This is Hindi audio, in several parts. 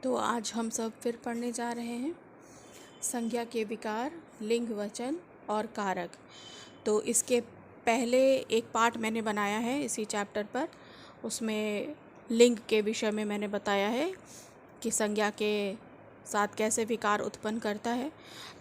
तो आज हम सब फिर पढ़ने जा रहे हैं संज्ञा के विकार, लिंग, वचन और कारक। तो इसके पहले एक पार्ट मैंने बनाया है इसी चैप्टर पर। उसमें लिंग के विषय में मैंने बताया है कि संज्ञा के साथ कैसे विकार उत्पन्न करता है।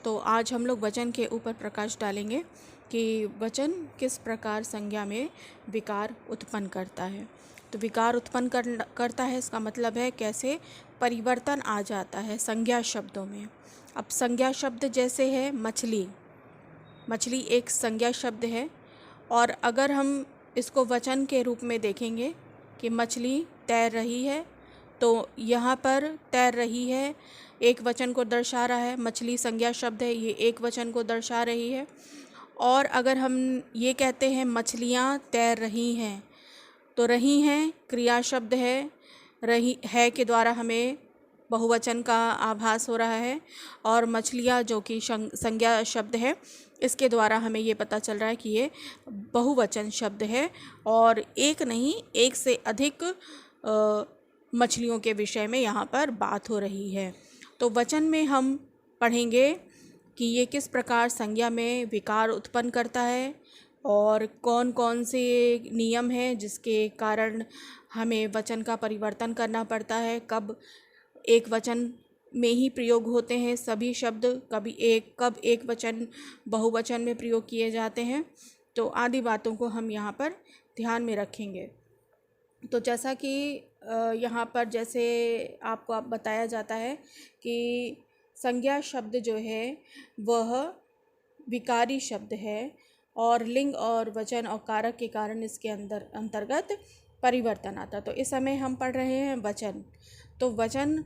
तो आज हम लोग वचन के ऊपर प्रकाश डालेंगे कि वचन किस प्रकार संज्ञा में विकार उत्पन्न करता है। तो विकार उत्पन्न करता है, इसका मतलब है कैसे परिवर्तन आ जाता है संज्ञा शब्दों में। अब संज्ञा शब्द जैसे है मछली, मछली एक संज्ञा शब्द है, और अगर हम इसको वचन के रूप में देखेंगे कि मछली तैर रही है, तो यहाँ पर तैर रही है एक वचन को दर्शा रहा है। मछली संज्ञा शब्द है, ये एक वचन को दर्शा रही है। और अगर हम ये कहते हैं मछलियाँ तैर रही हैं, तो रही हैं क्रिया शब्द है, रही है के द्वारा हमें बहुवचन का आभास हो रहा है, और मछलियाँ जो कि संज्ञा शब्द है, इसके द्वारा हमें ये पता चल रहा है कि ये बहुवचन शब्द है और एक नहीं एक से अधिक मछलियों के विषय में यहाँ पर बात हो रही है। तो वचन में हम पढ़ेंगे कि ये किस प्रकार संज्ञा में विकार उत्पन्न करता है और कौन कौन से नियम हैं जिसके कारण हमें वचन का परिवर्तन करना पड़ता है, कब एक वचन में ही प्रयोग होते हैं सभी शब्द, कब एक वचन बहुवचन में प्रयोग किए जाते हैं। तो आदि बातों को हम यहाँ पर ध्यान में रखेंगे। तो जैसा कि यहाँ पर जैसे आपको बताया जाता है कि संज्ञा शब्द जो है वह विकारी शब्द है, और लिंग और वचन और कारक के कारण इसके अंतर्गत परिवर्तन आता। तो इस समय हम पढ़ रहे हैं वचन। तो वचन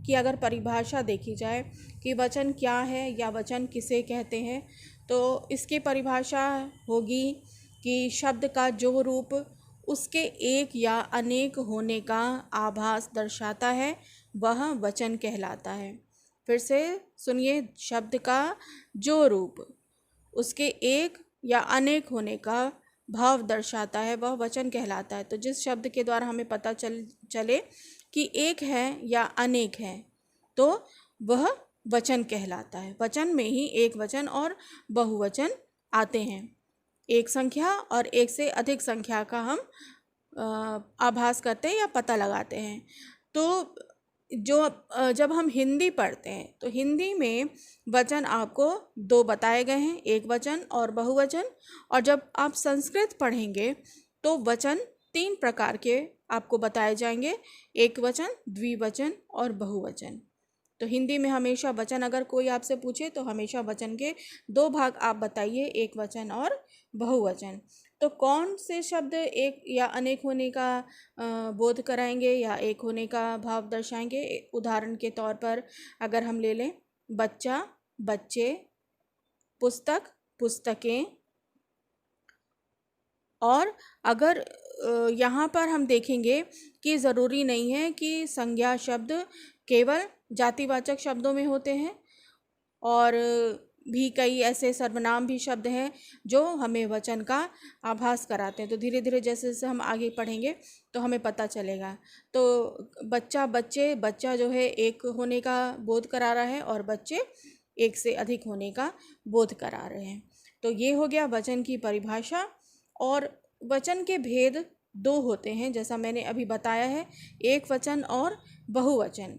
की अगर परिभाषा देखी जाए कि वचन क्या है या वचन किसे कहते हैं, तो इसकी परिभाषा होगी कि शब्द का जो रूप उसके एक या अनेक होने का आभास दर्शाता है वह वचन कहलाता है। फिर से सुनिए, शब्द का जो रूप उसके एक या अनेक होने का भाव दर्शाता है वह वचन कहलाता है। तो जिस शब्द के द्वारा हमें पता चले कि एक है या अनेक है, तो वह वचन कहलाता है। वचन में ही एक वचन और बहुवचन आते हैं। एक संख्या और एक से अधिक संख्या का हम आभास करते हैं या पता लगाते हैं। तो जब हम हिंदी पढ़ते हैं तो हिंदी में वचन आपको दो बताए गए हैं, एक वचन और बहुवचन। और जब आप संस्कृत पढ़ेंगे तो वचन तीन प्रकार के आपको बताए जाएंगे, एक वचन, द्विवचन और बहुवचन। तो हिंदी में हमेशा वचन अगर कोई आपसे पूछे तो हमेशा वचन के दो भाग आप बताइए, एक वचन और बहुवचन। तो कौन से शब्द एक या अनेक होने का बोध कराएंगे या एक होने का भाव दर्शाएंगे? उदाहरण के तौर पर अगर हम ले लें बच्चा, बच्चे, पुस्तक, पुस्तकें। और अगर यहाँ पर हम देखेंगे कि ज़रूरी नहीं है कि संज्ञा शब्द केवल जातिवाचक शब्दों में होते हैं, और भी कई ऐसे सर्वनाम भी शब्द हैं जो हमें वचन का आभास कराते हैं। तो धीरे धीरे जैसे जैसे हम आगे पढ़ेंगे तो हमें पता चलेगा। तो बच्चा, बच्चे, बच्चा जो है एक होने का बोध करा रहा है और बच्चे एक से अधिक होने का बोध करा रहे हैं। तो ये हो गया वचन की परिभाषा। और वचन के भेद दो होते हैं, जैसा मैंने अभी बताया है, एक वचन और बहुवचन।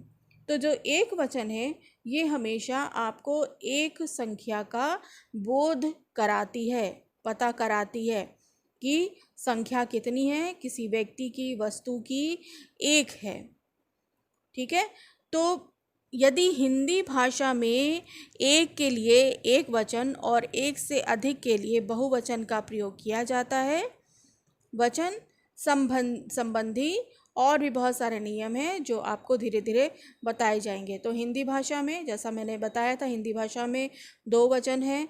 तो जो एक वचन है ये हमेशा आपको एक संख्या का बोध कराती है, पता कराती है कि संख्या कितनी है, किसी व्यक्ति की, वस्तु की एक है। ठीक है। तो यदि हिंदी भाषा में एक के लिए एक वचन और एक से अधिक के लिए बहुवचन का प्रयोग किया जाता है, वचन संबंधी और भी बहुत सारे नियम हैं जो आपको धीरे धीरे बताए जाएंगे। तो हिंदी भाषा में जैसा मैंने बताया था, हिंदी भाषा में दो वचन हैं,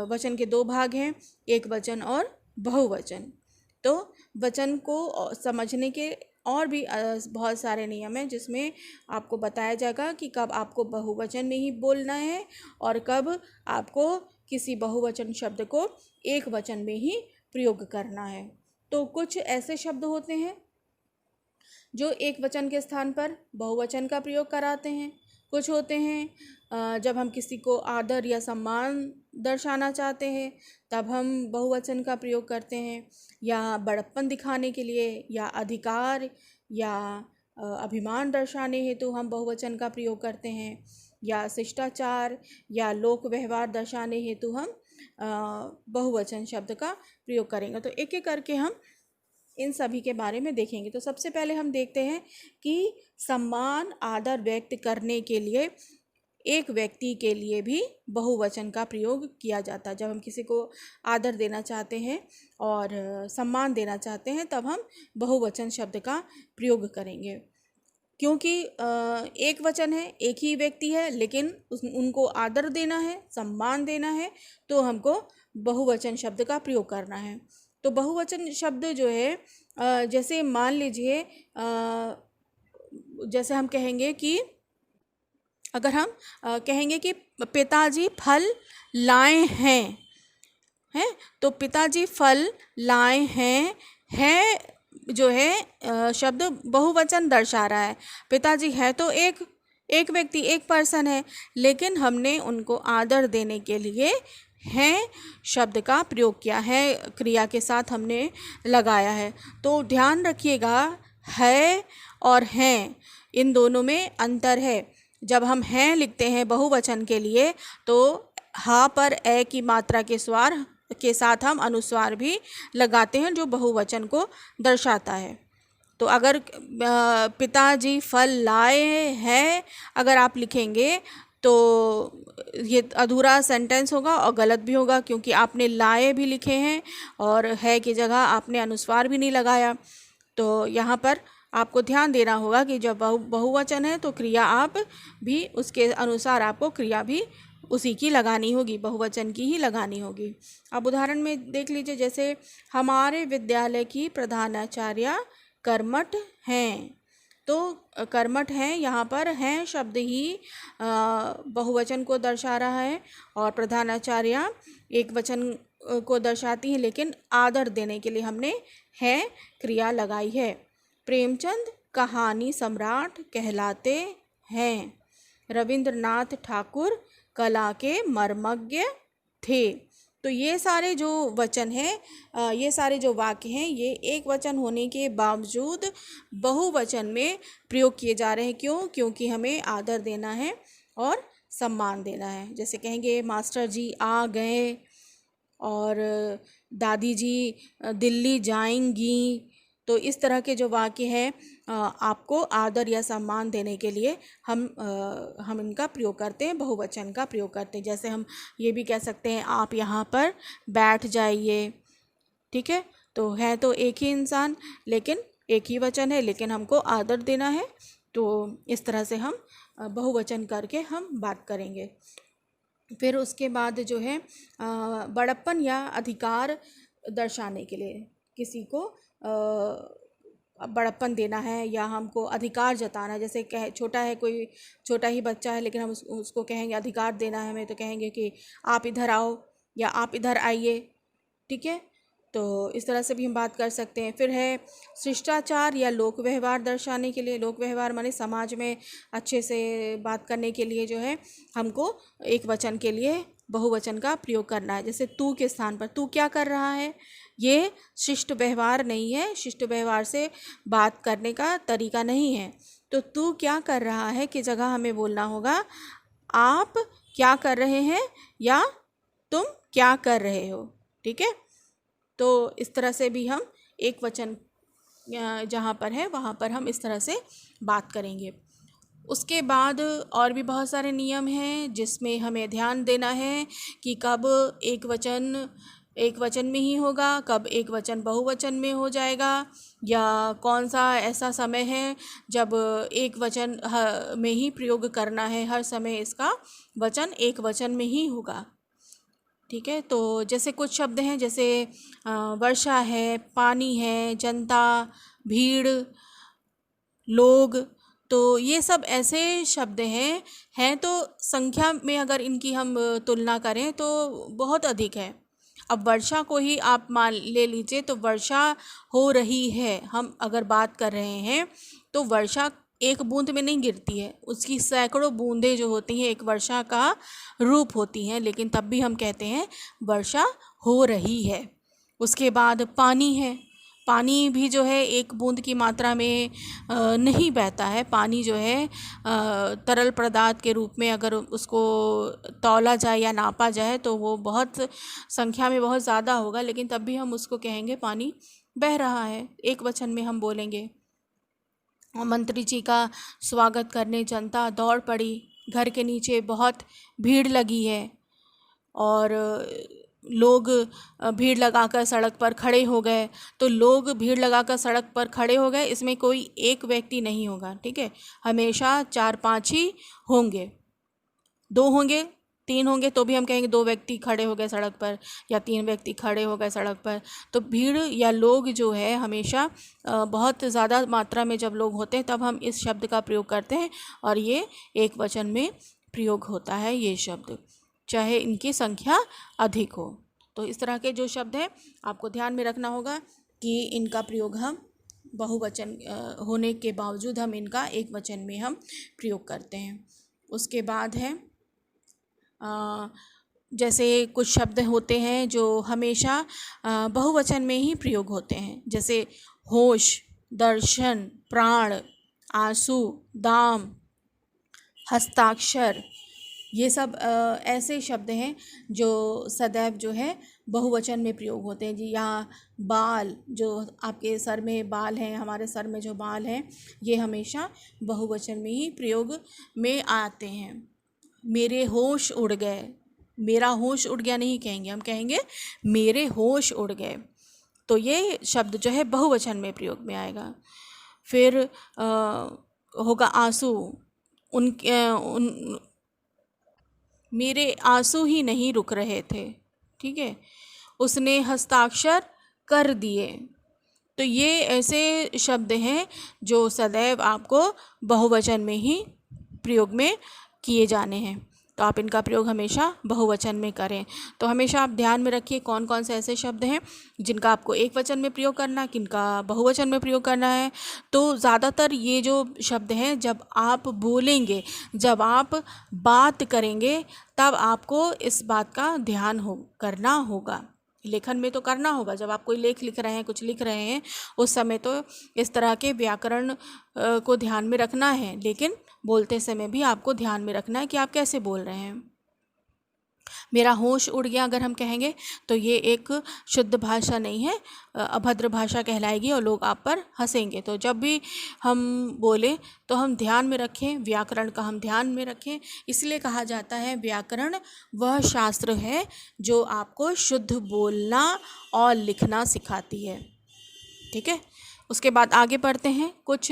वचन के दो भाग हैं, एक वचन और बहुवचन। तो वचन को समझने के और भी बहुत सारे नियम हैं जिसमें आपको बताया जाएगा कि कब आपको बहुवचन में ही बोलना है और कब आपको किसी बहुवचन शब्द को एक वचन में ही प्रयोग करना है। तो कुछ ऐसे शब्द होते हैं जो एक वचन के स्थान पर बहुवचन का प्रयोग कराते हैं। कुछ होते हैं जब हम किसी को आदर या सम्मान दर्शाना चाहते हैं तब हम बहुवचन का प्रयोग करते हैं, या बड़प्पन दिखाने के लिए, या अधिकार या अभिमान दर्शाने हेतु हम बहुवचन का प्रयोग करते हैं, या शिष्टाचार या लोक व्यवहार दर्शाने हेतु हम बहुवचन शब्द का प्रयोग करेंगे। तो एक एक करके हम इन सभी के बारे में देखेंगे। तो सबसे पहले हम देखते हैं कि सम्मान आदर व्यक्त करने के लिए एक व्यक्ति के लिए भी बहुवचन का प्रयोग किया जाता है। जब हम किसी को आदर देना चाहते हैं और सम्मान देना चाहते हैं तब हम बहुवचन शब्द का प्रयोग करेंगे, क्योंकि एक वचन है, एक ही व्यक्ति है, लेकिन उनको आदर देना है, सम्मान देना है, तो हमको बहुवचन शब्द का प्रयोग करना है। तो बहुवचन शब्द जो है जैसे मान लीजिए जैसे हम कहेंगे कि अगर हम कहेंगे कि पिताजी फल लाए हैं, तो पिताजी फल लाए हैं, है जो है शब्द बहुवचन दर्शा रहा है। पिताजी है तो एक व्यक्ति, एक पर्सन है, लेकिन हमने उनको आदर देने के लिए हैं शब्द का प्रयोग किया है, क्रिया के साथ हमने लगाया है। तो ध्यान रखिएगा, है और हैं इन दोनों में अंतर है। जब हम हैं लिखते हैं बहुवचन के लिए तो हा पर ए की मात्रा के स्वर के साथ हम अनुस्वार भी लगाते हैं जो बहुवचन को दर्शाता है। तो अगर पिताजी फल लाए हैं अगर आप लिखेंगे तो ये अधूरा सेंटेंस होगा और गलत भी होगा, क्योंकि आपने लाए भी लिखे हैं और है की जगह आपने अनुस्वार भी नहीं लगाया। तो यहाँ पर आपको ध्यान देना होगा कि जब बहुवचन है तो क्रिया आप भी उसके अनुसार आपको क्रिया भी उसी की लगानी होगी, बहुवचन की ही लगानी होगी। अब उदाहरण में देख लीजिए, जैसे हमारे विद्यालय की प्रधानाचार्य कर्मठ हैं। तो कर्मठ हैं, यहाँ पर हैं शब्द ही बहुवचन को दर्शा रहा है और प्रधानाचार्य एक वचन को दर्शाती है, लेकिन आदर देने के लिए हमने है क्रिया लगाई है। प्रेमचंद कहानी सम्राट कहलाते हैं। रविंद्रनाथ ठाकुर कला के मर्मज्ञ थे। तो ये सारे जो वचन हैं, ये सारे जो वाक्य हैं, ये एक वचन होने के बावजूद बहुवचन में प्रयोग किए जा रहे हैं। क्यों? क्योंकि हमें आदर देना है और सम्मान देना है। जैसे कहेंगे मास्टर जी आ गए और दादी जी दिल्ली जाएंगी। तो इस तरह के जो वाक्य हैं आपको आदर या सम्मान देने के लिए हम इनका प्रयोग करते हैं, बहुवचन का प्रयोग करते हैं। जैसे हम ये भी कह सकते हैं आप यहाँ पर बैठ जाइए, ठीक है। तो है तो एक ही इंसान, लेकिन एक ही वचन है, लेकिन हमको आदर देना है। तो इस तरह से हम बहुवचन करके हम बात करेंगे। फिर उसके बाद जो है बड़प्पन या अधिकार दर्शाने के लिए किसी को बड़प्पन देना है या हमको अधिकार जताना है। जैसे छोटा है, कोई छोटा ही बच्चा है, लेकिन हम उसको कहेंगे अधिकार देना है हमें, तो कहेंगे कि आप इधर आओ या आप इधर आइए, ठीक है। तो इस तरह से भी हम बात कर सकते हैं। फिर है शिष्टाचार या लोक व्यवहार दर्शाने के लिए। लोक व्यवहार माने समाज में अच्छे से बात करने के लिए जो है हमको एक वचन के लिए बहुवचन का प्रयोग करना है। जैसे तू के स्थान पर तू क्या कर रहा है, ये शिष्ट व्यवहार नहीं है, शिष्ट व्यवहार से बात करने का तरीका नहीं है। तो तू क्या कर रहा है की जगह हमें बोलना होगा आप क्या कर रहे हैं या तुम क्या कर रहे हो, ठीक है। तो इस तरह से भी हम एक वचन जहाँ पर है वहाँ पर हम इस तरह से बात करेंगे। उसके बाद और भी बहुत सारे नियम हैं जिसमें हमें ध्यान देना है कि कब एक वचन में ही होगा, कब एक वचन बहुवचन में हो जाएगा, या कौन सा ऐसा समय है जब एक वचन में ही प्रयोग करना है। हर समय इसका वचन एक वचन में ही होगा, ठीक है। तो जैसे कुछ शब्द हैं, जैसे वर्षा है, पानी है, जनता, भीड़, लोग, तो ये सब ऐसे शब्द हैं तो संख्या में अगर इनकी हम तुलना करें तो बहुत अधिक है। अब वर्षा को ही आप मान ले लीजिए, तो वर्षा हो रही है, हम अगर बात कर रहे हैं तो वर्षा एक बूंद में नहीं गिरती है, उसकी सैकड़ों बूंदें जो होती हैं एक वर्षा का रूप होती हैं, लेकिन तब भी हम कहते हैं वर्षा हो रही है। उसके बाद पानी है, पानी भी जो है एक बूंद की मात्रा में नहीं बहता है। पानी जो है तरल पदार्थ के रूप में अगर उसको तौला जाए या नापा जाए तो वो बहुत संख्या में बहुत ज़्यादा होगा, लेकिन तब भी हम उसको कहेंगे पानी बह रहा है, एक वचन में हम बोलेंगे। मंत्री जी का स्वागत करने जनता दौड़ पड़ी, घर के नीचे बहुत भीड़ लगी है और लोग भीड़ लगाकर सड़क पर खड़े हो गए। तो लोग भीड़ लगाकर सड़क पर खड़े हो गए, इसमें कोई एक व्यक्ति नहीं होगा, ठीक है, हमेशा 4-5 ही होंगे। 2 होंगे, 3 होंगे तो भी हम कहेंगे 2 व्यक्ति खड़े हो गए सड़क पर या 3 व्यक्ति खड़े हो गए सड़क पर। तो भीड़ या लोग जो है हमेशा बहुत ज़्यादा मात्रा में जब लोग होते हैं तब हम इस शब्द का प्रयोग करते हैं और ये एक वचन में प्रयोग होता है ये शब्द, चाहे इनकी संख्या अधिक हो। तो इस तरह के जो शब्द हैं आपको ध्यान में रखना होगा कि इनका प्रयोग हम बहुवचन होने के बावजूद हम इनका एक वचन में हम प्रयोग करते हैं। उसके बाद है जैसे कुछ शब्द होते हैं जो हमेशा बहुवचन में ही प्रयोग होते हैं, जैसे होश, दर्शन, प्राण, आंसू, दाम, हस्ताक्षर, ये सब ऐसे शब्द हैं जो सदैव जो है बहुवचन में प्रयोग होते हैं जी। यहाँ बाल, जो आपके सर में बाल हैं, हमारे सर में जो बाल हैं, ये हमेशा बहुवचन में ही प्रयोग में आते हैं। मेरे होश उड़ गए, मेरा होश उड़ गया नहीं कहेंगे, हम कहेंगे मेरे होश उड़ गए। तो ये शब्द जो है बहुवचन में प्रयोग में आएगा। फिर होगा आंसू, मेरे आंसू ही नहीं रुक रहे थे, ठीक है, उसने हस्ताक्षर कर दिए। तो ये ऐसे शब्द हैं जो सदैव आपको बहुवचन में ही प्रयोग में किए जाने हैं, तो आप इनका प्रयोग हमेशा बहुवचन में करें। तो हमेशा आप ध्यान में रखिए कौन कौन से ऐसे शब्द हैं जिनका आपको एक वचन में प्रयोग करना है, किनका बहुवचन में प्रयोग करना है। तो ज़्यादातर ये जो शब्द हैं जब आप बोलेंगे, जब आप बात करेंगे, तब आपको इस बात का ध्यान करना होगा। लेखन में तो करना होगा, जब आप कोई लेख लिख रहे हैं, कुछ लिख रहे हैं, उस समय तो इस तरह के व्याकरण को ध्यान में रखना है, लेकिन बोलते समय भी आपको ध्यान में रखना है कि आप कैसे बोल रहे हैं। मेरा होश उड़ गया अगर हम कहेंगे तो ये एक शुद्ध भाषा नहीं है, अभद्र भाषा कहलाएगी और लोग आप पर हंसेंगे। तो जब भी हम बोले तो हम ध्यान में रखें, व्याकरण का हम ध्यान में रखें। इसलिए कहा जाता है व्याकरण वह शास्त्र है जो आपको शुद्ध बोलना और लिखना सिखाती है, ठीक है। उसके बाद आगे बढ़ते हैं। कुछ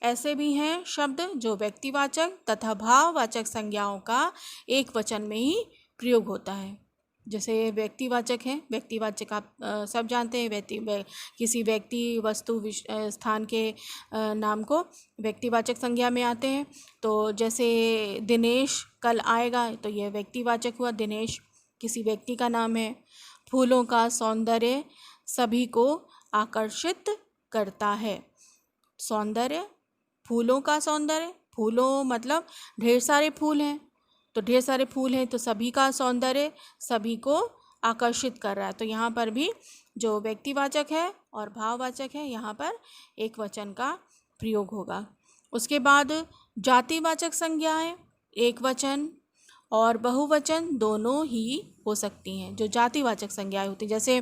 ऐसे भी हैं शब्द जो व्यक्तिवाचक तथा भाववाचक संज्ञाओं का एक वचन में ही प्रयोग होता है। जैसे व्यक्तिवाचक हैं, व्यक्तिवाचक आप सब जानते हैं, किसी व्यक्ति, वस्तु, स्थान के नाम को व्यक्तिवाचक संज्ञा में आते हैं। तो जैसे दिनेश कल आएगा, तो यह व्यक्तिवाचक हुआ, दिनेश किसी व्यक्ति का नाम है। फूलों का सौंदर्य सभी को आकर्षित करता है। सौंदर्य, फूलों का सौंदर्य, फूलों मतलब ढेर सारे फूल हैं, तो ढेर सारे फूल हैं तो सभी का सौंदर्य सभी को आकर्षित कर रहा है। तो यहाँ पर भी जो व्यक्तिवाचक है और भाववाचक है, यहाँ पर एक वचन का प्रयोग होगा। उसके बाद जातिवाचक संज्ञाएं एक वचन और बहुवचन दोनों ही हो सकती हैं। जो जातिवाचक संज्ञाएं होती हैं, जैसे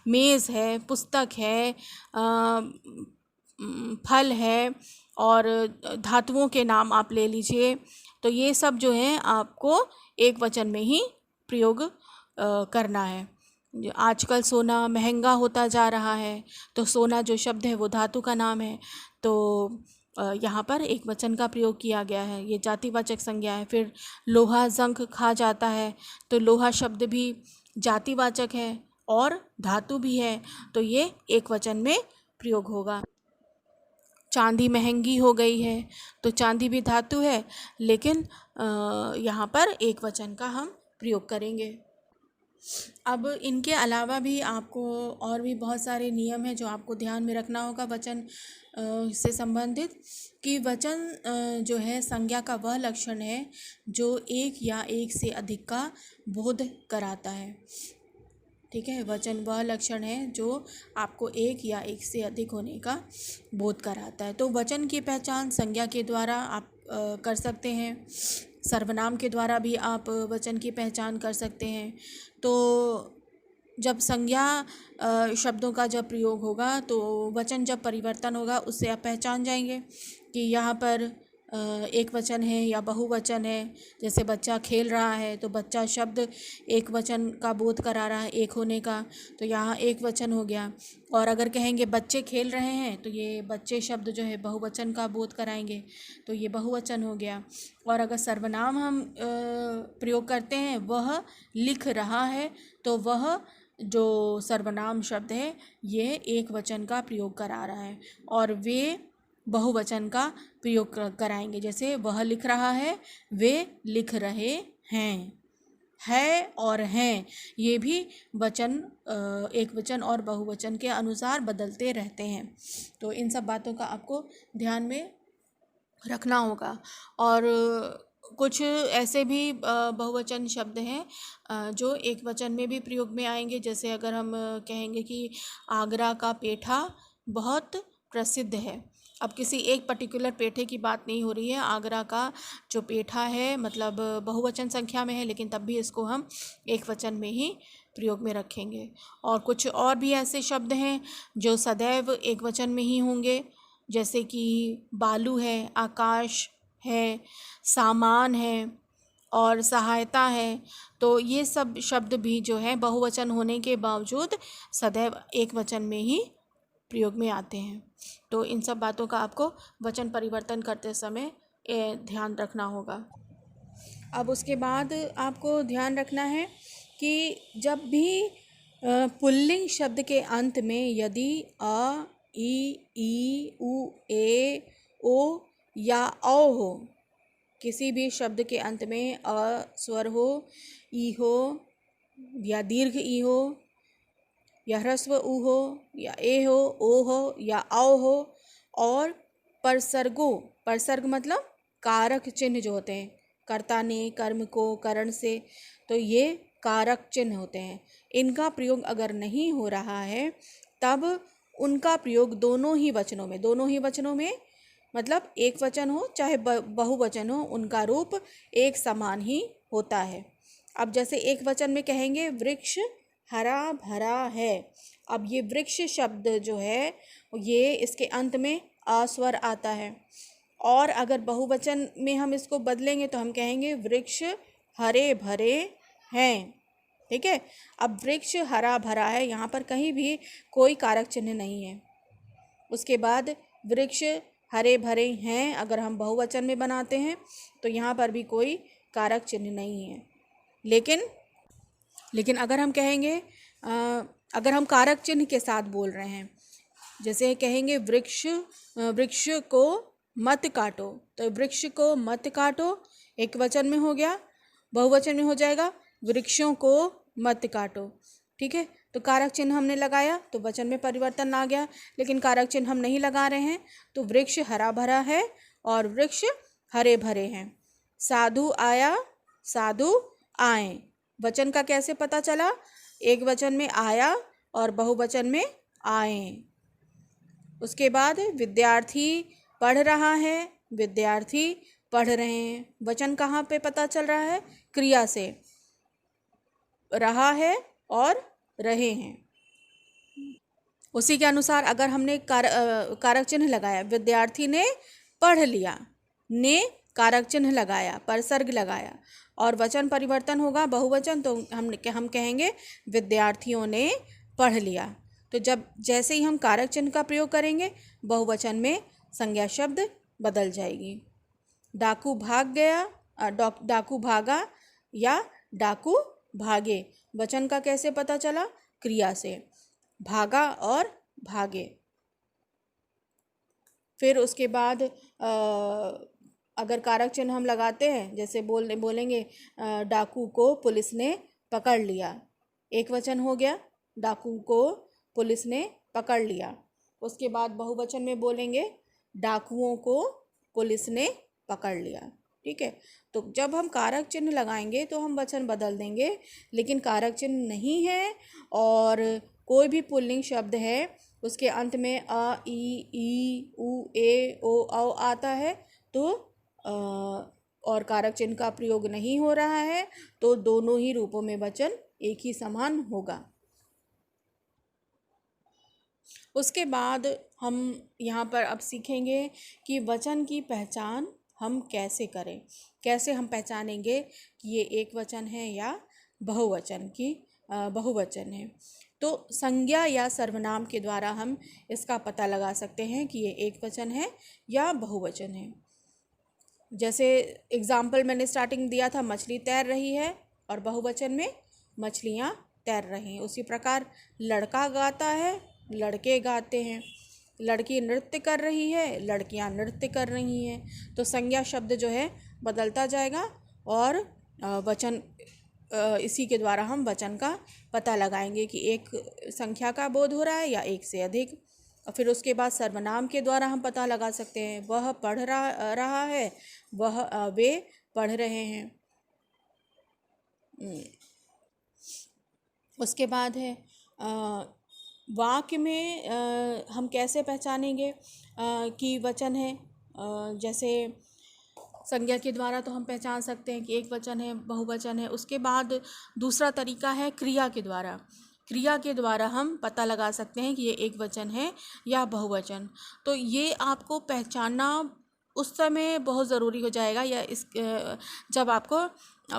मेज़ है, पुस्तक है, फल है और धातुओं के नाम आप ले लीजिए, तो ये सब जो है आपको एक वचन में ही प्रयोग करना है। आजकल सोना महंगा होता जा रहा है, तो सोना जो शब्द है वो धातु का नाम है, तो यहाँ पर एक वचन का प्रयोग किया गया है, ये जातिवाचक संज्ञा है। फिर लोहा जंग खा जाता है, तो लोहा शब्द भी जातिवाचक है और धातु भी है, तो ये एक वचन में प्रयोग होगा। चांदी महंगी हो गई है, तो चांदी भी धातु है, लेकिन यहाँ पर एक वचन का हम प्रयोग करेंगे। अब इनके अलावा भी आपको और भी बहुत सारे नियम हैं जो आपको ध्यान में रखना होगा वचन से संबंधित, कि वचन जो है संज्ञा का वह लक्षण है जो एक या एक से अधिक का बोध कराता है। ठीक है, वचन वह लक्षण है जो आपको एक या एक से अधिक होने का बोध कराता है। तो वचन की पहचान संज्ञा के द्वारा आप कर सकते हैं, सर्वनाम के द्वारा भी आप वचन की पहचान कर सकते हैं। तो जब संज्ञा शब्दों का जब प्रयोग होगा तो वचन जब परिवर्तन होगा उससे आप पहचान जाएंगे कि यहाँ पर एक वचन है या बहुवचन है। जैसे बच्चा खेल रहा है तो बच्चा शब्द एक वचन का बोध करा रहा है, एक होने का, तो यहाँ एक वचन हो गया। और अगर कहेंगे बच्चे खेल रहे हैं तो ये बच्चे शब्द जो है बहुवचन का बोध कराएंगे, तो ये बहुवचन हो गया। और अगर सर्वनाम हम प्रयोग करते हैं वह लिख रहा है, तो वह जो सर्वनाम शब्द है ये एक वचन का प्रयोग करा रहा है और वे बहुवचन का प्रयोग कराएंगे। जैसे वह लिख रहा है, वे लिख रहे हैं, है और हैं, ये भी वचन एक वचन और बहुवचन के अनुसार बदलते रहते हैं। तो इन सब बातों का आपको ध्यान में रखना होगा। और कुछ ऐसे भी बहुवचन शब्द हैं जो एक वचन में भी प्रयोग में आएंगे। जैसे अगर हम कहेंगे कि आगरा का पेठा बहुत प्रसिद्ध है। अब किसी एक पर्टिकुलर पेठे की बात नहीं हो रही है, आगरा का जो पेठा है मतलब बहुवचन संख्या में है, लेकिन तब भी इसको हम एक वचन में ही प्रयोग में रखेंगे। और कुछ और भी ऐसे शब्द हैं जो सदैव एक वचन में ही होंगे, जैसे कि बालू है, आकाश है, सामान है और सहायता है। तो ये सब शब्द भी जो है बहुवचन होने के बावजूद सदैव एक वचन में ही प्रयोग में आते हैं। तो इन सब बातों का आपको वचन परिवर्तन करते समय ध्यान रखना होगा। अब उसके बाद आपको ध्यान रखना है कि जब भी पुल्लिंग शब्द के अंत में यदि अ, ई, उ, ए, ओ या औ हो, किसी भी शब्द के अंत में अ स्वर हो, ई हो या दीर्घ ई हो या ह्रस्व उ हो या ए हो, ओ हो या औ हो, और परसर्ग मतलब कारक चिन्ह जो होते हैं, कर्ता ने कर्म को करण से, तो ये कारक चिन्ह होते हैं। इनका प्रयोग अगर नहीं हो रहा है तब उनका प्रयोग दोनों ही वचनों में मतलब एक वचन हो चाहे बहुवचन हो, उनका रूप एक समान ही होता है। अब जैसे एक वचन में कहेंगे वृक्ष हरा भरा है। अब ये वृक्ष शब्द जो है ये इसके अंत में आ स्वर आता है। और अगर बहुवचन में हम इसको बदलेंगे तो हम कहेंगे वृक्ष हरे भरे हैं। ठीक है, अब वृक्ष हरा भरा है, यहाँ पर कहीं भी कोई कारक चिन्ह नहीं है। उसके बाद वृक्ष हरे भरे हैं अगर हम बहुवचन में बनाते हैं तो यहाँ पर भी कोई कारक चिन्ह नहीं है। लेकिन अगर हम कहेंगे अगर हम कारक चिन्ह के साथ बोल रहे हैं, जैसे कहेंगे वृक्ष को मत काटो, तो वृक्ष को मत काटो एक वचन में हो गया, बहुवचन में हो जाएगा वृक्षों को मत काटो। ठीक है, तो कारक चिन्ह हमने लगाया तो वचन में परिवर्तन आ गया, लेकिन कारक चिन्ह हम नहीं लगा रहे हैं तो वृक्ष हरा भरा है और वृक्ष हरे भरे हैं। साधु आया, साधु आए, वचन का कैसे पता चला? एक वचन में आया और बहुवचन में आए। उसके बाद विद्यार्थी पढ़ रहा है, विद्यार्थी पढ़ रहे हैं, वचन कहाँ पे पता चल रहा है? क्रिया से, रहा है और रहे हैं। उसी के अनुसार अगर हमने कारक चिन्ह लगाया, विद्यार्थी ने पढ़ लिया, ने कारक चिन्ह लगाया, परसर्ग लगाया और वचन परिवर्तन होगा बहुवचन, तो हम कहेंगे विद्यार्थियों ने पढ़ लिया। तो जैसे ही हम कारक चिन्ह का प्रयोग करेंगे बहुवचन में संज्ञा शब्द बदल जाएगी। डाकू भाग गया, डाकू भागा या डाकू भागे, वचन का कैसे पता चला? क्रिया से, भागा और भागे। फिर उसके बाद अगर कारक चिन्ह हम लगाते हैं, जैसे बोलेंगे डाकू को पुलिस ने पकड़ लिया, एक वचन हो गया, डाकू को पुलिस ने पकड़ लिया। उसके बाद बहुवचन में बोलेंगे डाकुओं को पुलिस ने पकड़ लिया। ठीक है, तो जब हम कारक चिन्ह लगाएंगे तो हम वचन बदल देंगे, लेकिन कारक चिन्ह नहीं है और कोई भी पुल्लिंग शब्द है उसके अंत में अ, ई, उ, ए, ओ, औ आता है तो और कारक चिन्ह का प्रयोग नहीं हो रहा है तो दोनों ही रूपों में वचन एक ही समान होगा। उसके बाद हम यहाँ पर अब सीखेंगे कि वचन की पहचान हम कैसे करें, कैसे हम पहचानेंगे कि ये एक वचन है या बहुवचन है। तो संज्ञा या सर्वनाम के द्वारा हम इसका पता लगा सकते हैं कि ये एक वचन है या बहुवचन है। जैसे एग्जाम्पल मैंने स्टार्टिंग दिया था, मछली तैर रही है, और बहुवचन में मछलियाँ तैर रही हैं। उसी प्रकार लड़का गाता है, लड़के गाते हैं, लड़की नृत्य कर रही है, लड़कियां नृत्य कर रही हैं। तो संज्ञा शब्द जो है बदलता जाएगा और वचन इसी के द्वारा हम वचन का पता लगाएंगे कि एक संख्या का बोध हो रहा है या एक से अधिक। और फिर उसके बाद सर्वनाम के द्वारा हम पता लगा सकते हैं वह पढ़ रहा है, वे पढ़ रहे हैं। उसके बाद है वाक्य में हम कैसे पहचानेंगे कि वचन है। जैसे संज्ञा के द्वारा तो हम पहचान सकते हैं कि एक वचन है, बहुवचन है। उसके बाद दूसरा तरीका है क्रिया के द्वारा। क्रिया के द्वारा हम पता लगा सकते हैं कि ये एक वचन है या बहुवचन। तो ये आपको पहचानना उस समय बहुत ज़रूरी हो जाएगा या जब आपको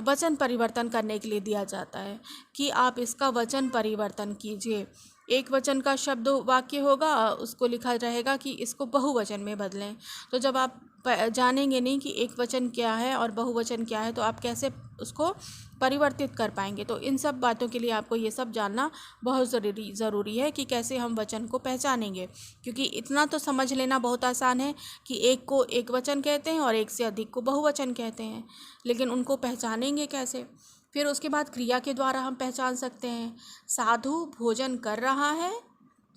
वचन परिवर्तन करने के लिए दिया जाता है कि आप इसका वचन परिवर्तन कीजिए। एक वचन का शब्द वाक्य होगा, उसको लिखा रहेगा कि इसको बहुवचन में बदलें। तो जब आप जानेंगे नहीं कि एक वचन क्या है और बहुवचन क्या है तो आप कैसे उसको परिवर्तित कर पाएंगे। तो इन सब बातों के लिए आपको ये सब जानना बहुत ज़रूरी है कि कैसे हम वचन को पहचानेंगे। क्योंकि इतना तो समझ लेना बहुत आसान है कि एक को एक वचन कहते हैं और एक से अधिक को बहुवचन कहते हैं, लेकिन उनको पहचानेंगे कैसे। फिर उसके बाद क्रिया के द्वारा हम पहचान सकते हैं। साधु भोजन कर रहा है,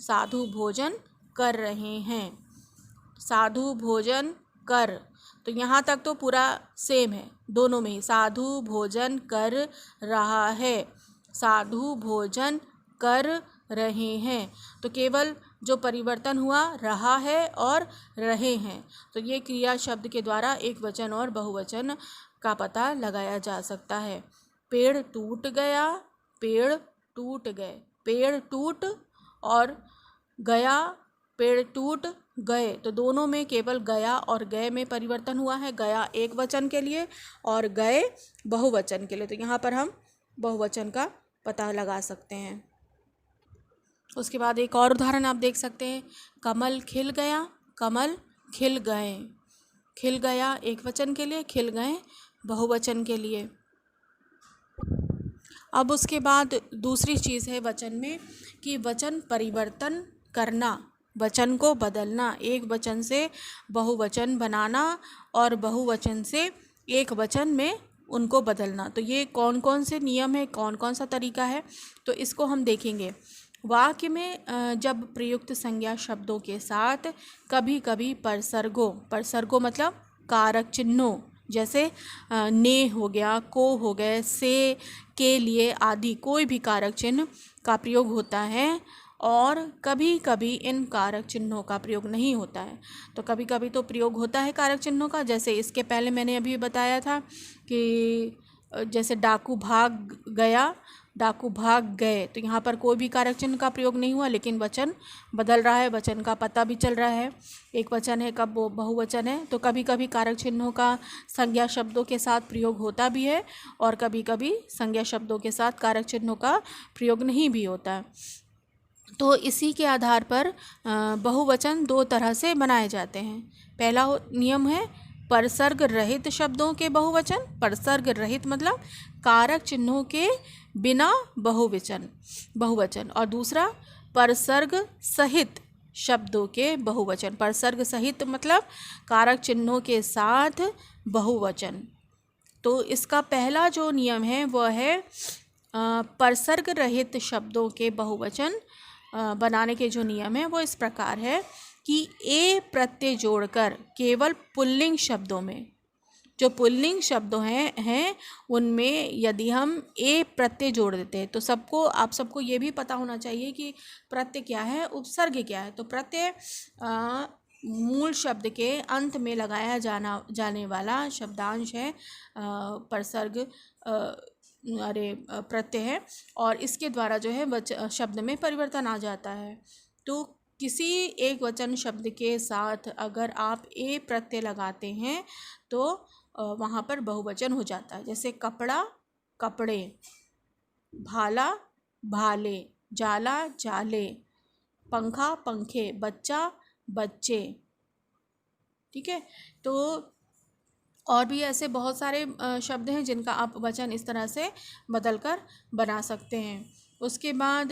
साधु भोजन कर रहे हैं, साधु भोजन कर। तो यहाँ तक तो पूरा सेम है दोनों में ही। साधु भोजन कर रहा है, साधु भोजन कर रहे हैं। तो केवल जो परिवर्तन हुआ रहा है और रहे हैं। तो ये क्रिया शब्द के द्वारा एक वचन और बहुवचन का पता लगाया जा सकता है। पेड़ टूट गया, पेड़ टूट गए, पेड़ टूट और गया, पेड़ टूट गए। तो दोनों में केवल गया और गए में परिवर्तन हुआ है। गया एक वचन के लिए और गए बहुवचन के लिए। तो यहाँ पर हम बहुवचन का पता लगा सकते हैं। उसके बाद एक और उदाहरण आप देख सकते हैं। कमल खिल गया, कमल खिल गए। खिल गया एक वचन के लिए, खिल गए बहुवचन के लिए। अब उसके बाद दूसरी चीज़ है वचन में कि वचन परिवर्तन करना, वचन को बदलना, एक वचन से बहुवचन बनाना और बहुवचन से एक वचन में उनको बदलना। तो ये कौन कौन से नियम है, कौन कौन सा तरीका है, तो इसको हम देखेंगे। वाक्य में जब प्रयुक्त संज्ञा शब्दों के साथ कभी कभी परसर्गों मतलब कारक चिन्हों, जैसे ने हो गया, को हो गए, से, के लिए आदि कोई भी कारक चिन्ह का प्रयोग होता है। और कभी कभी इन कारक चिन्हों का प्रयोग नहीं होता है। तो कभी कभी तो प्रयोग होता है कारक चिन्हों का। जैसे इसके पहले मैंने अभी बताया था कि जैसे डाकू भाग गया, डाकू भाग गए। तो यहाँ पर कोई भी कारक चिन्ह का प्रयोग नहीं हुआ, लेकिन वचन बदल रहा है, वचन का पता भी चल रहा है। एक वचन है, कब वो बहुवचन है। तो कभी कभी कारक चिन्हों का संज्ञा शब्दों के साथ प्रयोग होता भी है और कभी कभी संज्ञा शब्दों के साथ कारक चिन्हों का प्रयोग नहीं भी होता है। तो इसी के आधार पर बहुवचन दो तरह से बनाए जाते हैं। पहला नियम है परसर्ग रहित शब्दों के बहुवचन। परसर्ग रहित मतलब कारक चिन्हों के बिना बहुवचन। और दूसरा परसर्ग सहित शब्दों के बहुवचन। परसर्ग सहित मतलब कारक चिन्हों के साथ बहुवचन। तो इसका पहला जो नियम है वह है परसर्ग रहित शब्दों के बहुवचन बनाने के जो नियम है वो इस प्रकार है कि ए प्रत्यय जोड़कर केवल पुल्लिंग शब्दों में, जो पुल्लिंग शब्द हैं उनमें यदि हम ए प्रत्यय जोड़ देते हैं, तो आप सबको ये भी पता होना चाहिए कि प्रत्यय क्या है, उपसर्ग क्या है। तो प्रत्यय मूल शब्द के अंत में लगाया जाने वाला शब्दांश है, परसर्ग प्रत्यय है, और इसके द्वारा जो है शब्द में परिवर्तन आ जाता है। तो किसी एक वचन शब्द के साथ अगर आप ए प्रत्यय लगाते हैं तो वहाँ पर बहुवचन हो जाता है। जैसे कपड़ा, कपड़े, भाला, भाले, जाला, जाले, पंखा, पंखे, बच्चा, बच्चे। ठीक है, तो और भी ऐसे बहुत सारे शब्द हैं जिनका आप वचन इस तरह से बदल कर बना सकते हैं। उसके बाद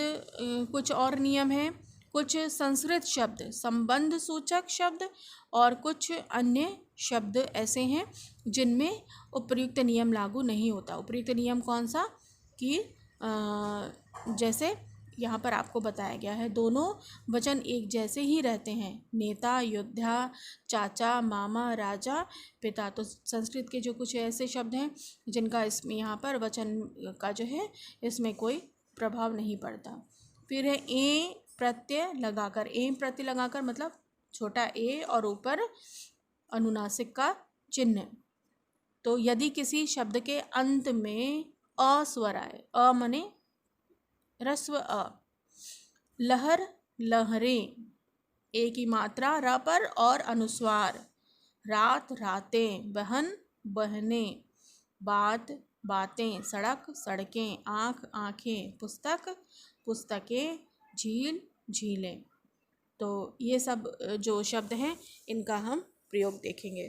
कुछ और नियम हैं। कुछ संस्कृत शब्द संबंध सूचक शब्द और कुछ अन्य शब्द ऐसे हैं जिनमें उपर्युक्त नियम लागू नहीं होता। उपर्युक्त नियम कौन सा कि जैसे यहाँ पर आपको बताया गया है, दोनों वचन एक जैसे ही रहते हैं। नेता, योद्धा, चाचा, मामा, राजा, पिता। तो संस्कृत के जो कुछ ऐसे शब्द हैं जिनका इसमें यहाँ पर वचन का जो है इसमें कोई प्रभाव नहीं पड़ता। फिर है ए प्रत्यय लगाकर। ए प्रत्यय लगाकर मतलब छोटा ए और ऊपर अनुनासिक का चिन्ह। तो यदि किसी शब्द के अंत में अ स्वर आए, अ मने ह्रस्व अ, लहर, लहरें, ए की मात्रा र पर और अनुस्वार, रात, रातें, बहन, बहनें, बात, बातें, सड़क, सड़कें, आँख, आँखें, पुस्तक, पुस्तकें, झील, झीलें। तो ये सब जो शब्द हैं इनका हम प्रयोग देखेंगे।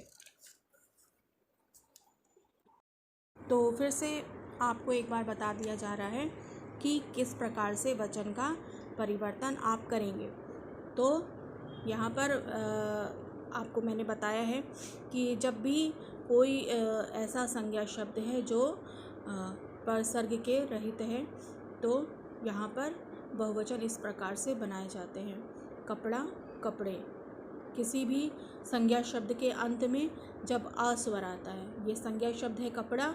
तो फिर से आपको एक बार बता दिया जा रहा है कि किस प्रकार से वचन का परिवर्तन आप करेंगे। तो यहाँ पर आपको मैंने बताया है कि जब भी कोई ऐसा संज्ञा शब्द है जो परसर्ग के रहित है तो यहाँ पर बहुवचन इस प्रकार से बनाए जाते हैं। कपड़ा, कपड़े। किसी भी संज्ञा शब्द के अंत में जब आ स्वर आता है, ये संज्ञा शब्द है कपड़ा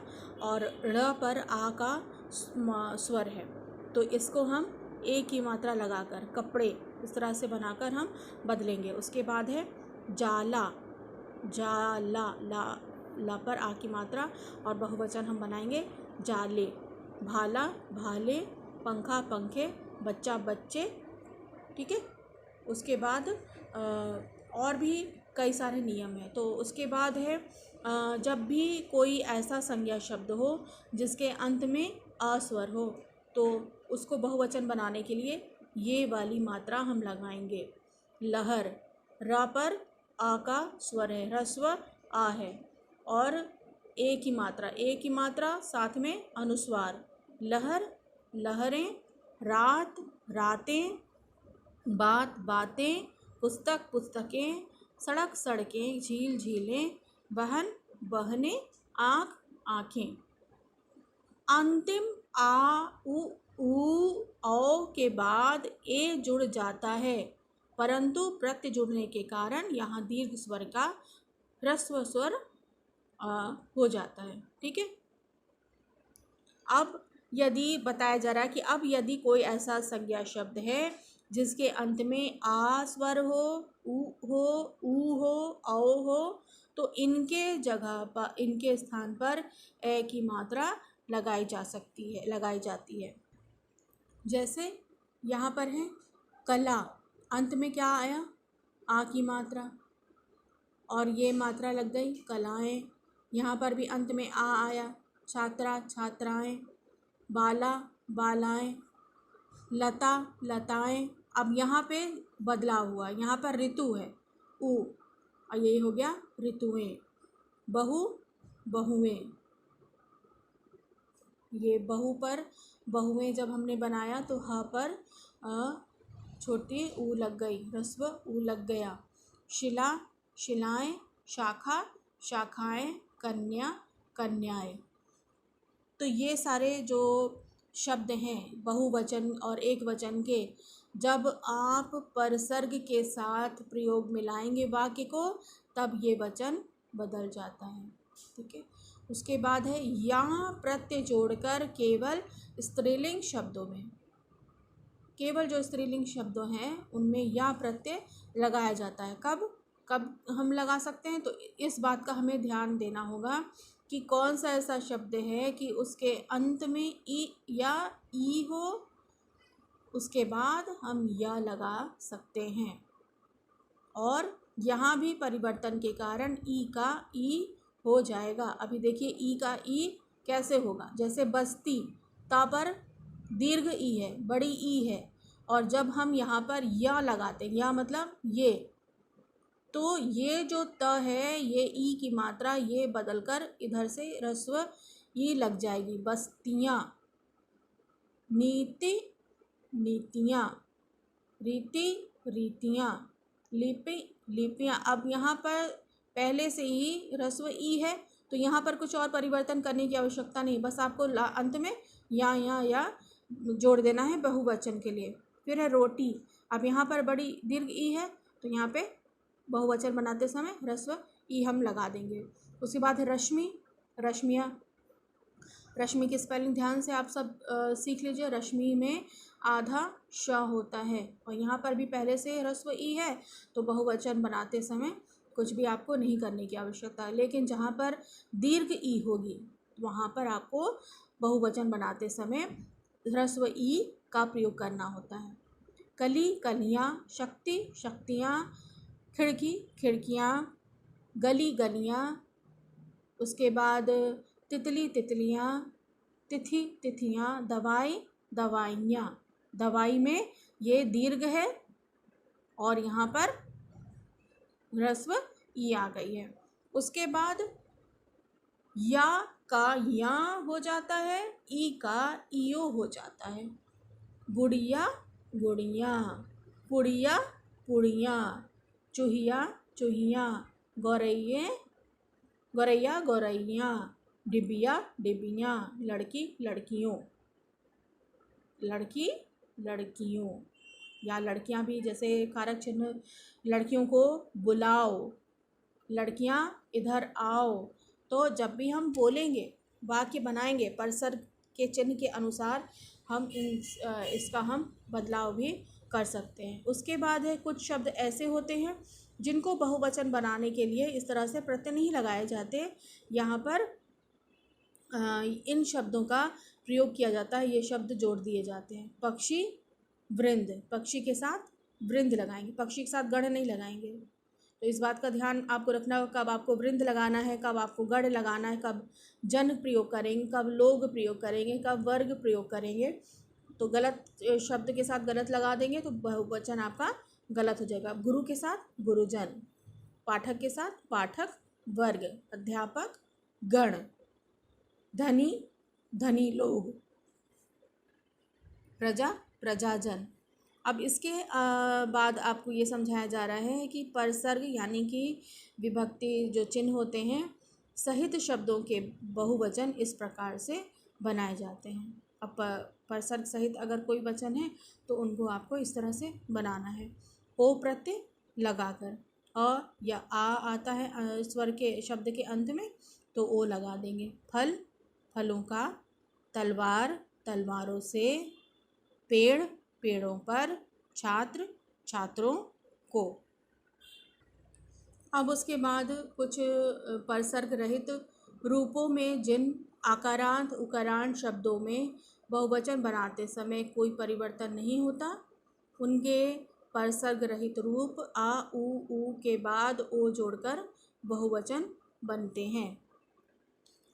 और ड़ पर आ का स्वर है, तो इसको हम ए की मात्रा लगाकर कपड़े इस तरह से बनाकर हम बदलेंगे। उसके बाद है जाला, जाला, ला पर आ की मात्रा और बहुवचन हम बनाएंगे जाले। भाला, भाले, पंखा, पंखे, बच्चा, बच्चे। ठीक है, उसके बाद और भी कई सारे नियम हैं। तो उसके बाद है जब भी कोई ऐसा संज्ञा शब्द हो जिसके अंत में आ स्वर हो तो उसको बहुवचन बनाने के लिए ये वाली मात्रा हम लगाएंगे। लहर, र पर आ का स्वर है, ह्रस्व आ है, और ए की मात्रा साथ में अनुस्वार। लहर, लहरें, रात, रातें, बात, बातें, पुस्तक, पुस्तकें, सड़क, सड़कें, झील, झीलें, बहन, बहनें, आँख, आँखें। अंतिम आ, उ, औ के बाद ए जुड़ जाता है, परंतु प्रत्यय जुड़ने के कारण यहाँ दीर्घ स्वर का ह्रस्व स्वर हो जाता है। ठीक है, अब यदि बताया जा रहा है कि अब यदि कोई ऐसा संज्ञा शब्द है जिसके अंत में आ स्वर हो, उ हो, औ हो, तो इनके जगह पर, इनके स्थान पर ए की मात्रा लगाई जाती है। जैसे यहाँ पर है कला, अंत में क्या आया, आ की मात्रा, और ये मात्रा लग गई कलाएं। यहाँ पर भी अंत में आ आया, छात्रा, छात्राएं, बाला, बालाएं, लता, लताएं। अब यहाँ पे बदलाव हुआ, यहाँ पर ऋतु है उ, और ये हो गया ऋतुएं। बहु, बहुएं। ये बहु पर बहुएं जब हमने बनाया तो ह पर छोटी ऊ लग गई, ह्रस्व ऊ लग गया। शिला, शिलाएं, शाखा, शाखाएं, कन्या, कन्याएं। तो ये सारे जो शब्द हैं बहुवचन और एक वचन के, जब आप परसर्ग के साथ प्रयोग मिलाएंगे वाक्य को, तब ये वचन बदल जाता है। ठीक है। उसके बाद है या प्रत्यय जोड़कर केवल स्त्रीलिंग शब्दों में, केवल जो स्त्रीलिंग शब्द हैं उनमें या प्रत्यय लगाया जाता है। कब कब हम लगा सकते हैं, तो इस बात का हमें ध्यान देना होगा कि कौन सा ऐसा शब्द है कि उसके अंत में ई या ई हो, उसके बाद हम या लगा सकते हैं। और यहाँ भी परिवर्तन के कारण ई का ई हो जाएगा। अभी देखिए ई का ई कैसे होगा, जैसे बस्ती, ता पर दीर्घ ई है, बड़ी ई है, और जब हम यहाँ पर या लगाते हैं, या मतलब ये, तो ये जो त है, ये ई की मात्रा ये बदलकर इधर से ह्रस्व ई लग जाएगी। बस्तियाँ, नीति नीतियाँ, रीति रीतियाँ, लिपि लिपियाँ। अब यहाँ पर पहले से ही ह्रस्व ई है, तो यहाँ पर कुछ और परिवर्तन करने की आवश्यकता नहीं, बस आपको अंत में या जोड़ देना है बहुवचन के लिए। फिर है रोटी। अब यहाँ पर बड़ी दीर्घ ई है, तो यहाँ पे बहुवचन बनाते समय ह्रस्व ई हम लगा देंगे। उसके बाद है रश्मि, रश्मियाँ। रश्मि की स्पेलिंग ध्यान से आप सब सीख लीजिए। रश्मि में आधा श होता है, और यहाँ पर भी पहले से ह्रस्व ई है, तो बहुवचन बनाते समय कुछ भी आपको नहीं करने की आवश्यकता है। लेकिन जहाँ पर दीर्घ ई होगी, वहाँ पर आपको बहुवचन बनाते समय ह्रस्व ई का प्रयोग करना होता है। कली कलियाँ, शक्ति शक्तियाँ, खिड़की खिड़कियाँ, गली गलियाँ। उसके बाद तितली तितलियाँ, तिथि तिथियाँ, दवाई दवाइयाँ। दवाई में ये दीर्घ है और यहाँ पर ह्रस्व ई आ गई है। उसके बाद या का या हो जाता है, ई का ईओ हो जाता है। गुड़िया गुड़ियाँ, पुड़िया पुड़ियाँ, चूहिया चूहियाँ, गौरैया गौरैयाँ, डिबिया डिबियाँ, लड़की लड़कियों, लड़की लड़कियों, या लड़कियां भी, जैसे कारक चिन्ह, लड़कियों को बुलाओ, लड़कियां इधर आओ। तो जब भी हम बोलेंगे, वाक्य बनाएंगे, परसर्ग के चिन्ह के अनुसार हम इसका हम बदलाव भी कर सकते हैं। उसके बाद है कुछ शब्द ऐसे होते हैं जिनको बहुवचन बनाने के लिए इस तरह से प्रत्यय नहीं लगाए जाते। यहाँ पर इन शब्दों का प्रयोग किया जाता है, ये शब्द जोड़ दिए जाते हैं। पक्षी वृंद, पक्षी के साथ वृंद लगाएंगे, पक्षी के साथ गढ़ नहीं लगाएंगे। तो इस बात का ध्यान आपको रखना होगा, कब आपको वृंद लगाना है, कब आपको गढ़ लगाना है, कब जन प्रयोग करेंगे, कब लोग प्रयोग करेंगे, कब वर्ग प्रयोग करेंगे। तो गलत शब्द के साथ गलत लगा देंगे तो बहुवचन आपका गलत हो जाएगा। गुरु के साथ गुरुजन, पाठक के साथ पाठक वर्ग, अध्यापक गण, धनी धनी लोग, प्रजा प्रजाजन। अब इसके बाद आपको ये समझाया जा रहा है कि परसर्ग यानी कि विभक्ति जो चिन्ह होते हैं सहित शब्दों के बहुवचन इस प्रकार से बनाए जाते हैं। अब परसर्ग सहित अगर कोई वचन है तो उनको आपको इस तरह से बनाना है। ओ प्रत्यय लगाकर, अ या आ आता है स्वर के शब्द के अंत में, तो ओ लगा देंगे। फल फलों का, तलवार तलवारों से, पेड़ पेड़ों पर, छात्र छात्रों को। अब उसके बाद कुछ परसर्ग रहित रूपों में जिन आकारांत उकारांत शब्दों में बहुवचन बनाते समय कोई परिवर्तन नहीं होता, उनके परसर्ग रहित रूप आ उ के बाद ओ जोड़कर बहुवचन बनते हैं।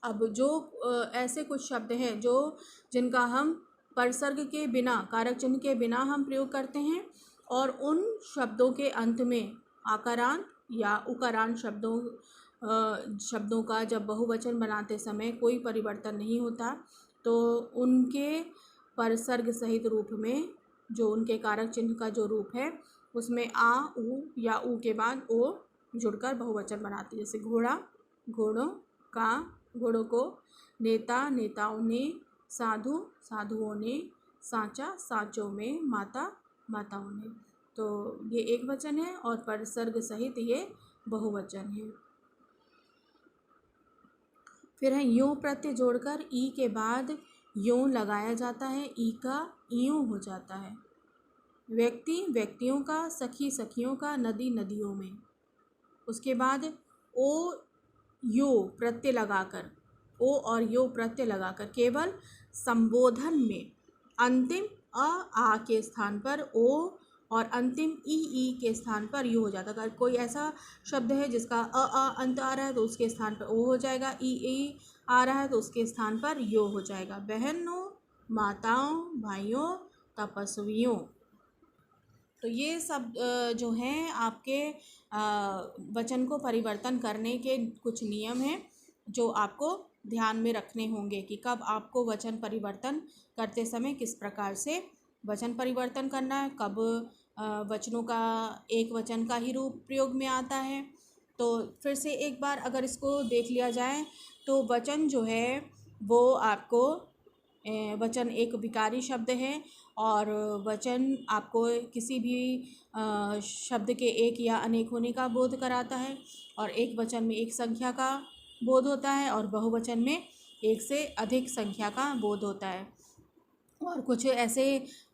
अब जो ऐसे कुछ शब्द हैं जो जिनका हम परसर्ग के बिना, कारक चिन्ह के बिना हम प्रयोग करते हैं, और उन शब्दों के अंत में आकारांत या उकारांत शब्दों का जब बहुवचन बनाते समय कोई परिवर्तन नहीं होता, तो उनके परसर्ग सहित रूप में जो उनके कारक चिन्ह का जो रूप है उसमें आ उ या उ के बाद ओ जुड़कर बहुवचन बनाते हैं। जैसे घोड़ा घोड़ों का, घोड़ों को, नेता नेताओं ने, साधु साधुओं ने, सांचा सांचों में, माता माताओं ने। तो ये एक वचन है और परसर्ग सहित ये बहुवचन है। फिर है यों प्रत्यय जोड़कर ई के बाद यों लगाया जाता है, ई का यूं हो जाता है। व्यक्ति व्यक्तियों का, सखी सखियों का, नदी नदियों में। उसके बाद ओ यो प्रत्यय लगाकर, ओ और यो प्रत्यय लगाकर केवल संबोधन में अंतिम अ आ के स्थान पर ओ और अंतिम ई के स्थान पर यू हो जाता है। अगर कोई ऐसा शब्द है जिसका अ अंत आ रहा है तो उसके स्थान पर ओ हो जाएगा, ई आ रहा है तो उसके स्थान पर यो हो जाएगा। बहनों, माताओं, भाइयों, तपस्वियों। तो ये सब जो हैं आपके वचन को परिवर्तन करने के कुछ नियम हैं जो आपको ध्यान में रखने होंगे कि कब आपको वचन परिवर्तन करते समय किस प्रकार से वचन परिवर्तन करना है, कब वचनों का एक वचन का ही रूप प्रयोग में आता है। तो फिर से एक बार अगर इसको देख लिया जाए तो वचन जो है वो आपको वचन एक विकारी शब्द है और वचन आपको किसी भी शब्द के एक या अनेक होने का बोध कराता है और एक वचन में एक संख्या का बोध होता है और बहुवचन में एक से अधिक संख्या का बोध होता है। और कुछ ऐसे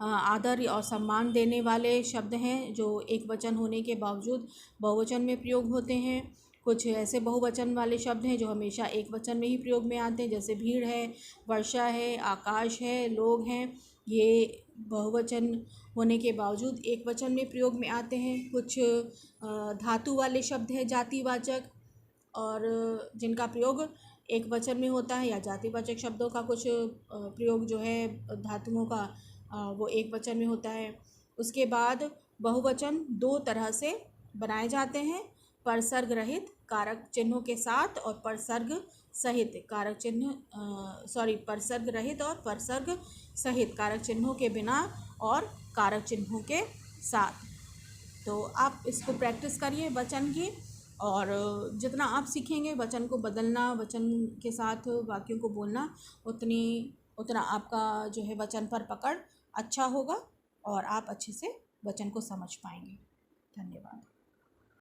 आदर और सम्मान देने वाले शब्द हैं जो एक वचन होने के बावजूद बहुवचन में प्रयोग होते हैं। कुछ ऐसे बहुवचन वाले शब्द हैं जो हमेशा एक वचन में ही प्रयोग में आते हैं, जैसे भीड़ है, वर्षा है, आकाश है, लोग हैं। ये बहुवचन होने के बावजूद एक वचन में प्रयोग में आते हैं। कुछ धातु वाले शब्द हैं जातिवाचक और जिनका प्रयोग एक वचन में होता है, या जातिवाचक शब्दों का कुछ प्रयोग जो है धातुओं का वो एक वचन में होता है। उसके बाद बहुवचन दो तरह से बनाए जाते हैं, परसर्ग रहित कारक चिन्हों के साथ और परसर्ग सहित कारक चिन्ह परसर्ग रहित और परसर्ग सहित कारक चिन्हों के बिना और कारक चिन्हों के साथ। तो आप इसको प्रैक्टिस करिए वचन की, और जितना आप सीखेंगे वचन को बदलना, वचन के साथ वाक्यों को बोलना, उतना आपका जो है वचन पर पकड़ अच्छा होगा और आप अच्छे से वचन को समझ पाएंगे। धन्यवाद।